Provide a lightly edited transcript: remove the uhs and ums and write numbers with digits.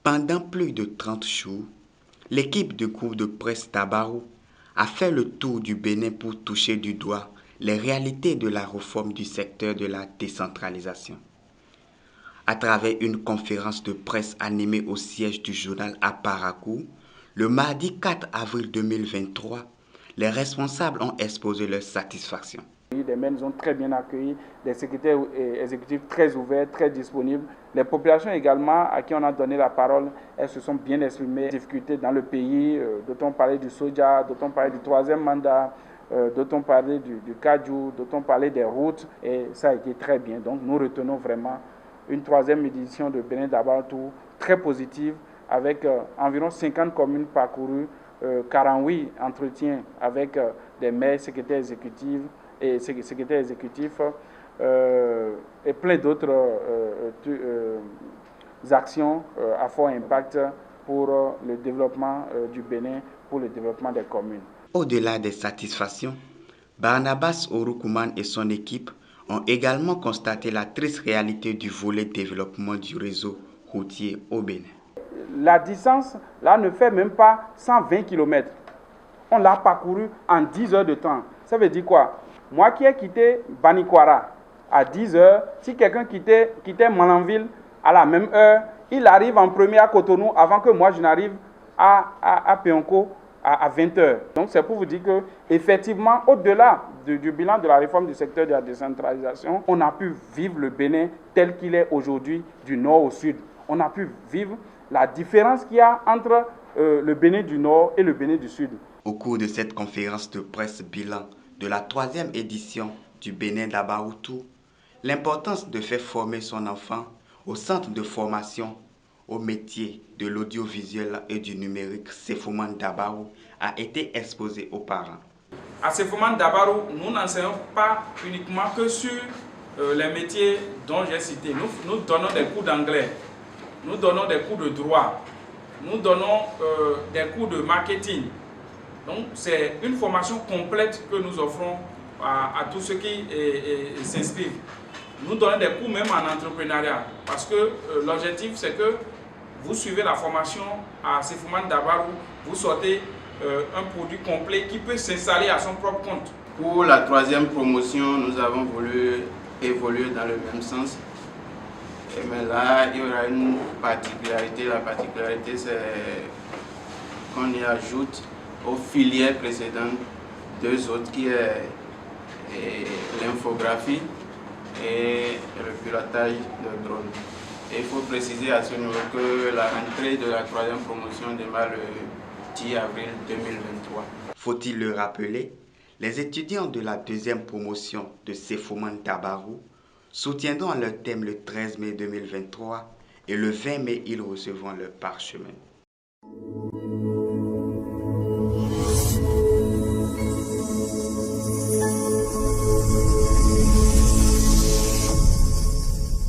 Pendant plus de 30 jours, l'équipe du groupe de presse Tabarou a fait le tour du Bénin pour toucher du doigt les réalités de la réforme du secteur de la décentralisation. À travers une conférence de presse animée au siège du journal à Parakou, le mardi 4 avril 2023, les responsables ont exposé leur satisfaction. Les maires nous ont très bien accueillis, des secrétaires exécutifs très ouverts, très disponibles. Les populations également à qui on a donné la parole, elles se sont bien exprimées. Difficultés dans le pays, d'autant parler du soja, d'autant parler du troisième mandat, d'autant parler du kajou, d'autant parler des routes, et ça a été très bien. Donc nous retenons vraiment une troisième édition de Bénin Dabaroutou très positive, avec environ 50 communes parcourues, 48 entretiens avec des maires, secrétaires exécutifs, et secrétaire exécutif et plein d'autres actions à fort impact pour le développement du Bénin, pour le développement des communes. Au-delà des satisfactions, Barnabas Oroukoumane et son équipe ont également constaté la triste réalité du volet développement du réseau routier au Bénin. La distance là ne fait même pas 120 km. On l'a parcouru en 10 heures de temps. Ça veut dire quoi? Moi qui ai quitté Banikwara à 10 heures, si quelqu'un quittait Malanville à la même heure, il arrive en premier à Cotonou avant que moi je n'arrive à Péonko à 20 heures. Donc c'est pour vous dire que effectivement, au-delà du bilan de la réforme du secteur de la décentralisation, on a pu vivre le Bénin tel qu'il est aujourd'hui du nord au sud. On a pu vivre la différence qu'il y a entre le Bénin du nord et le Bénin du sud. Au cours de cette conférence de presse bilan de la troisième édition du Bénin Dabaroutou, l'importance de faire former son enfant au centre de formation au métier de l'audiovisuel et du numérique Sefouman Dabarou a été exposée aux parents. À Sefouman Dabarou, nous n'enseignons pas uniquement que sur les métiers dont j'ai cité. Nous donnons des cours d'anglais, nous donnons des cours de droit, nous donnons des cours de marketing. Donc c'est une formation complète que nous offrons à tous ceux qui s'inscrivent. Nous donnons des cours même en entrepreneuriat parce que l'objectif c'est que vous suivez la formation à Sefouman Dabarou, vous sortez un produit complet qui peut s'installer à son propre compte. Pour la troisième promotion, nous avons voulu évoluer dans le même sens. Mais là, il y aura une particularité. La particularité c'est qu'on y ajoute aux filières précédentes deux autres qui est l'infographie et le pilotage de drone. Et il faut préciser à ce niveau que la rentrée de la troisième promotion démarre le 10 avril 2023. Faut-il le rappeler, les étudiants de la deuxième promotion de Sefouman Dabarou soutiendront leur thème le 13 mai 2023 et le 20 mai ils recevront leur parchemin.